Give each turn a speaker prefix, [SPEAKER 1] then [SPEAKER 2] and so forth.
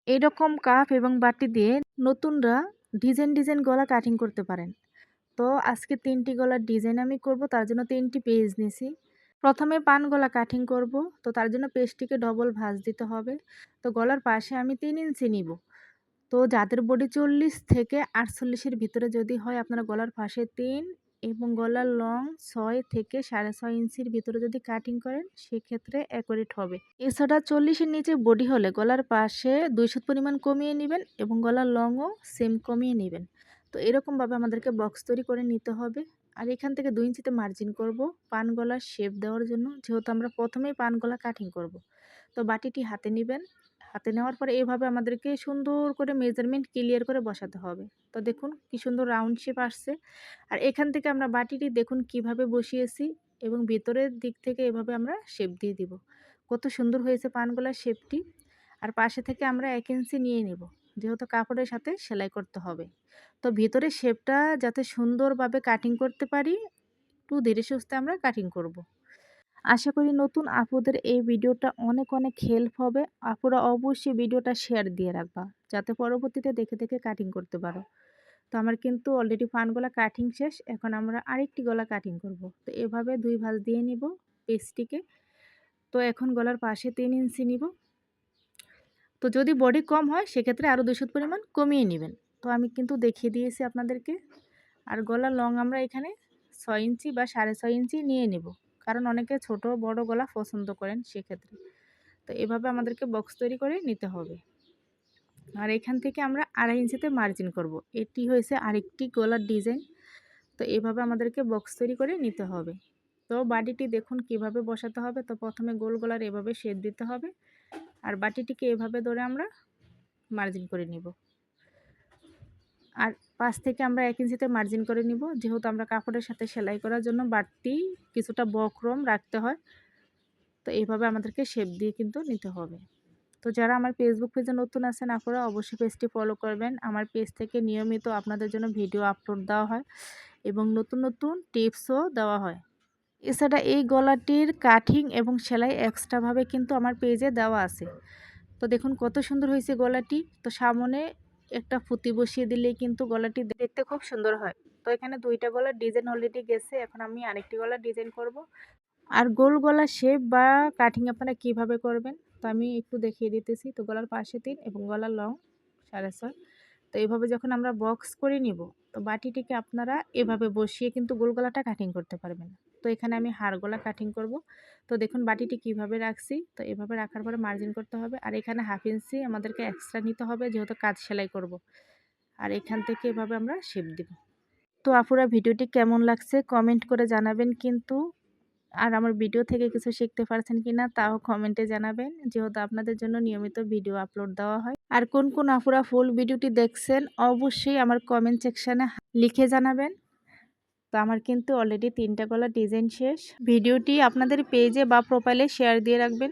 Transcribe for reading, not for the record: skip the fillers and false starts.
[SPEAKER 1] এরকম কাপ এবং বাটি দিয়ে নতুনরা ডিজাইন গলা কাটিং করতে পারেন। তো আজকে ৩টি গলার ডিজাইন আমি করব, তার জন্য ৩টি পেজ নিছি। প্রথমে পান গলা কাটিং করব, তো তার জন্য পেজটিকে ডবল ভাঁজ দিতে হবে। তো গলার পাশে আমি ৩ ইঞ্চি নিব। তো যাদের বডি ৪০ থেকে ৪৮ এর ভিতরে যদি হয়, আপনারা গলার পাশে ৩ এবং গলার লং ৬ থেকে ৬.৫ ইঞ্চির ভিতরে যদি কাটিং করেন, সেক্ষেত্রে অ্যাকুরেট হবে। এছাড়া ৪০ এর নিচে বডি হলে গলার পাশে ২০০ পরিমাণ কমিয়ে নেবেন এবং গলার লংও সেম কমিয়ে নেবেন। তো এরকমভাবে আমাদেরকে বক্স তৈরি করে নিতে হবে। আর এখান থেকে ২ ইঞ্চিতে মার্জিন করব পান গলার শেপ দেওয়ার জন্য, যেহেতু আমরা প্রথমেই পান গলা কাটিং করব। তো বাটিটি হাতে নেবেন। হাতে নেওয়ার পরে এভাবে আমাদেরকে সুন্দর করে মেজারমেন্ট ক্লিয়ার করে বসাতে হবে। তো দেখুন কি সুন্দর রাউন্ড শেপ আসছে। আর এখান থেকে আমরা বাটিটি দেখুন কিভাবে বসিয়েছি এবং ভিতরের দিক থেকে এভাবে আমরা শেপ দিয়ে দিব। কত সুন্দর হয়েছে পান গলার শেপটি। আর পাশে থেকে আমরা ১ ইঞ্চি নিয়ে নেব, যেহেতু কাপড়ের সাথে সেলাই করতে হবে। তো ভিতরের শেপটা যাতে সুন্দরভাবে কাটিং করতে পারি, একটু ধীরে সুস্থে আমরা কাটিং করব। আশা করি নতুন আপুদের এই ভিডিওটা অনেক হেল্প হবে। আপুরা অবশ্যই ভিডিওটা শেয়ার দিয়ে রাখবা, যাতে পরবর্তীতে দেখে কাটিং করতে পারো। তো আমার কিন্তু অলরেডি পান গলা কাটিং শেষ। এখন আমরা আরেকটি গলা কাটিং করব। তো এভাবে ২ ভাঁজ দিয়ে নিব পেজটিকে। তো এখন গলার পাশে ৩ ইঞ্চি নিব। তো যদি বডি কম হয়, সেক্ষেত্রে আরও ২০০ পরিমাণ কমিয়ে নেবেন। তো আমি কিন্তু দেখিয়ে দিয়েছি আপনাদেরকে। আর গলার লং আমরা এখানে ৬ ইঞ্চি বা ৬.৫ ইঞ্চি নিয়ে নেব, কারণ অনেকে ছোট বড় গলা পছন্দ করেন সেক্ষেত্রে। তো এভাবে আমাদেরকে বক্স তৈরি করে নিতে হবে। আর এখান থেকে আমরা ২.৫ ইঞ্চিতে মার্জিন করব। এটি হয়েছে আরেকটি গলার ডিজাইন। তো এভাবে আমাদেরকে বক্স তৈরি করে নিতে হবে। তো বাটিটি দেখুন কিভাবে বসাতে হবে। তো প্রথমে গোল গলার এভাবে শেপ দিতে হবে, আর বাটিটিকে এভাবে ধরে আমরা মার্জিন করে নিব। আর পাশ থেকে আমরা ১ ইঞ্চিতে মার্জিন করে নিব, যেহেতু আমরা কাপড়ের সাথে সেলাই করার জন্য বাড়তি কিছুটা বক্রম রাখতে হয়। তো এইভাবে আমাদেরকে শেপ দিয়ে কিন্তু নিতে হবে। তো যারা আমার ফেসবুক পেজে নতুন আছেন, আপনারা অবশ্যই পেজটি ফলো করবেন। আমার পেজ থেকে নিয়মিত আপনাদের জন্য ভিডিও আপলোড দেওয়া হয় এবং নতুন টিপসও দেওয়া হয়। এছাড়া এই গলাটির কাটিং এবং সেলাই এক্সট্রাভাবে কিন্তু আমার পেজে দেওয়া আছে। তো দেখুন কত সুন্দর হয়েছে গলাটি। তো সামনে একটা ফুতি বসিয়ে দিলেই কিন্তু গলাটি দেখতে খুব সুন্দর হয়। তো এখানে ২টা গলার ডিজাইন অলরেডি গেছে। এখন আমি আরেকটি গলার ডিজাইন করব। আর গোল গলার শেপ বা কাটিং আপনারা কিভাবে করবেন, তো আমি একটু দেখিয়ে দিতেছি। তো গলার পাশে ৩ এবং গলার লং ৬.৫। তো এভাবে যখন আমরা বক্স করে নিব, তো বাটিটিকে আপনারা এভাবে বসিয়ে কিন্তু গোল গলাটা কাটিং করতে পারবেন। তো এখানে আমি হাড় গলা কাটিং করব। তো দেখুন বাটিটি কিভাবে রাখছি। তো এভাবে রাখার পরে মার্জিন করতে হবে। আর এখানে ১/২ ইঞ্চি আমাদেরকে এক্সট্রা নিতে হবে, যেহেতু কাজ সেলাই করব। আর এখান থেকে এভাবে আমরা শেপ দিব। তো আপুরা ভিডিওটি কেমন লাগছে কমেন্ট করে জানাবেন কিন্তু। আর আমার ভিডিও থেকে কিছু শিখতে পারছেন কিনা তাও কমেন্টে জানাবেন, যেহেতু আপনাদের জন্য নিয়মিত ভিডিও আপলোড দেওয়া হয়। আর কোন আপুরা ফুল ভিডিওটি দেখছেন অবশ্যই আমার কমেন্ট সেকশানে লিখে জানাবেন। তো আমার কিন্তু অলরেডি ৩টা গলা ডিজাইন শেষ। ভিডিওটি আপনাদের পেজে বা প্রোফাইলে শেয়ার দিয়ে রাখবেন।